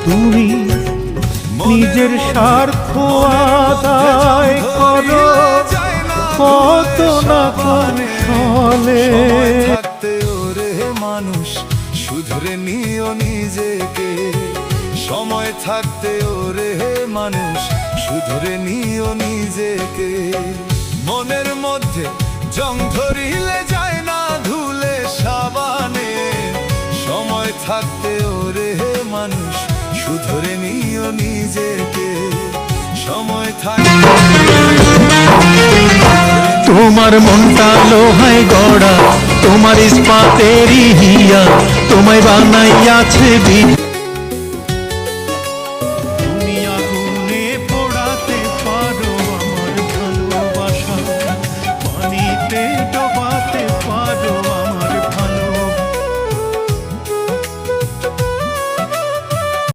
তুমি নিজের স্বার্থ আদায় করো কত না কৌশলে। থাকতে ওরে মানুষ শুধরে নিও নিজেকে, সময় থাকতে ওরে মানুষ শুধরে নিও নিজেকে। মনের মধ্যে জং ধরিলে যায় না ধুলে সাবানে, সময় থাকতে ওরে মানুষ শুধরে নিও নিজেকে, সময় থাকতে। তোমার মনটা লোহায় গড়া, তোমার ইস্পাতেরই হিয়া, তোমায় বানাইয়াছে